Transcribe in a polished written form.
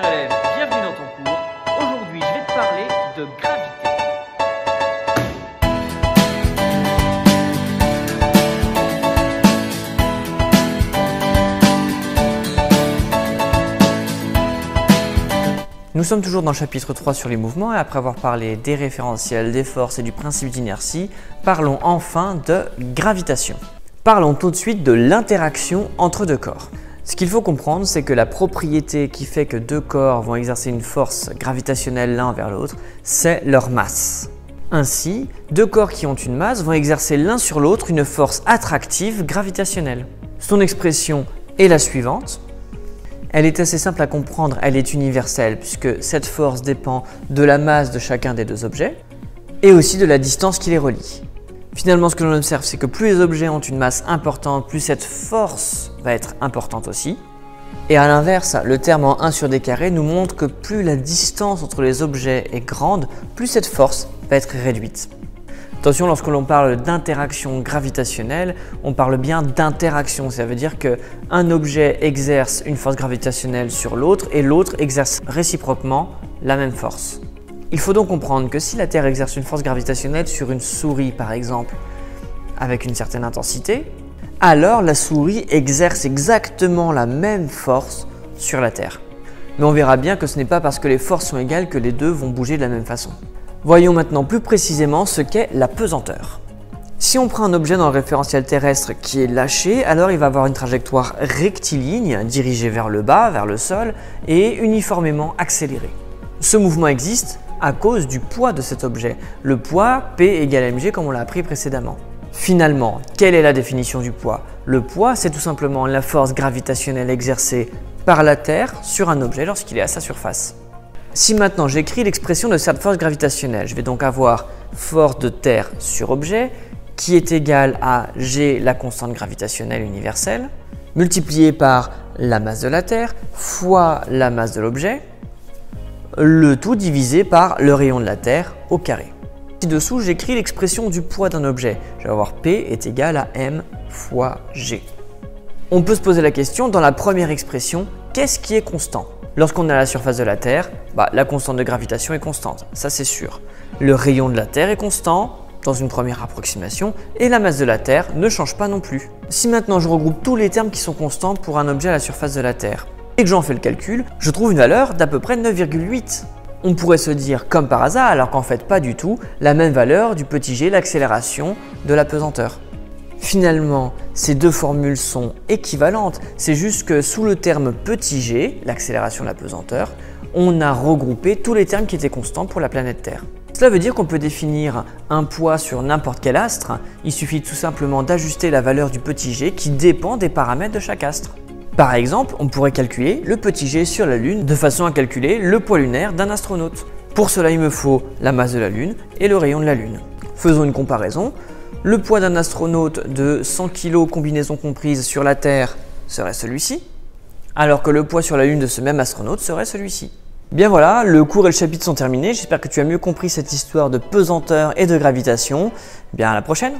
cher élève, bienvenue dans ton cours. Aujourd'hui, je vais te parler de gravité. Nous sommes toujours dans le chapitre 3 sur les mouvements et après avoir parlé des référentiels, des forces et du principe d'inertie, parlons enfin de gravitation. Parlons tout de suite de l'interaction entre deux corps. Ce qu'il faut comprendre, c'est que la propriété qui fait que deux corps vont exercer une force gravitationnelle l'un envers l'autre, c'est leur masse. Ainsi, deux corps qui ont une masse vont exercer l'un sur l'autre une force attractive gravitationnelle. Son expression est la suivante. Elle est assez simple à comprendre, elle est universelle puisque cette force dépend de la masse de chacun des deux objets et aussi de la distance qui les relie. Finalement, ce que l'on observe, c'est que plus les objets ont une masse importante, plus cette force va être importante aussi. Et à l'inverse, le terme en 1 sur d carré nous montre que plus la distance entre les objets est grande, plus cette force va être réduite. Attention, lorsque l'on parle d'interaction gravitationnelle, on parle bien d'interaction. Ça veut dire qu'un objet exerce une force gravitationnelle sur l'autre et l'autre exerce réciproquement la même force. Il faut donc comprendre que si la Terre exerce une force gravitationnelle sur une souris par exemple, avec une certaine intensité, alors la souris exerce exactement la même force sur la Terre. Mais on verra bien que ce n'est pas parce que les forces sont égales que les deux vont bouger de la même façon. Voyons maintenant plus précisément ce qu'est la pesanteur. Si on prend un objet dans le référentiel terrestre qui est lâché, alors il va avoir une trajectoire rectiligne dirigée vers le bas, vers le sol et uniformément accélérée. Ce mouvement existe à cause du poids de cet objet, le poids P égale mg comme on l'a appris précédemment. Finalement, quelle est la définition du poids? Le poids, c'est tout simplement la force gravitationnelle exercée par la Terre sur un objet lorsqu'il est à sa surface. Si maintenant j'écris l'expression de cette force gravitationnelle, je vais donc avoir force de Terre sur objet qui est égale à G, la constante gravitationnelle universelle, multiplié par la masse de la Terre fois la masse de l'objet, le tout divisé par le rayon de la Terre au carré. Ci-dessous, j'écris l'expression du poids d'un objet. Je vais avoir P est égal à M fois G. On peut se poser la question, dans la première expression, qu'est-ce qui est constant? Lorsqu'on est à la surface de la Terre, la constante de gravitation est constante, ça c'est sûr. Le rayon de la Terre est constant, dans une première approximation, et la masse de la Terre ne change pas non plus. Si maintenant je regroupe tous les termes qui sont constants pour un objet à la surface de la Terre, et que j'en fais le calcul, je trouve une valeur d'à peu près 9,8. On pourrait se dire, comme par hasard, alors qu'en fait pas du tout, la même valeur du petit g, l'accélération de la pesanteur. Finalement, ces deux formules sont équivalentes, c'est juste que sous le terme petit g, l'accélération de la pesanteur, on a regroupé tous les termes qui étaient constants pour la planète Terre. Cela veut dire qu'on peut définir un poids sur n'importe quel astre, il suffit tout simplement d'ajuster la valeur du petit g qui dépend des paramètres de chaque astre. Par exemple, on pourrait calculer le petit g sur la Lune de façon à calculer le poids lunaire d'un astronaute. Pour cela, il me faut la masse de la Lune et le rayon de la Lune. Faisons une comparaison. Le poids d'un astronaute de 100 kg combinaison comprise sur la Terre serait celui-ci, alors que le poids sur la Lune de ce même astronaute serait celui-ci. Bien voilà, le cours et le chapitre sont terminés. J'espère que tu as mieux compris cette histoire de pesanteur et de gravitation. Bien à la prochaine!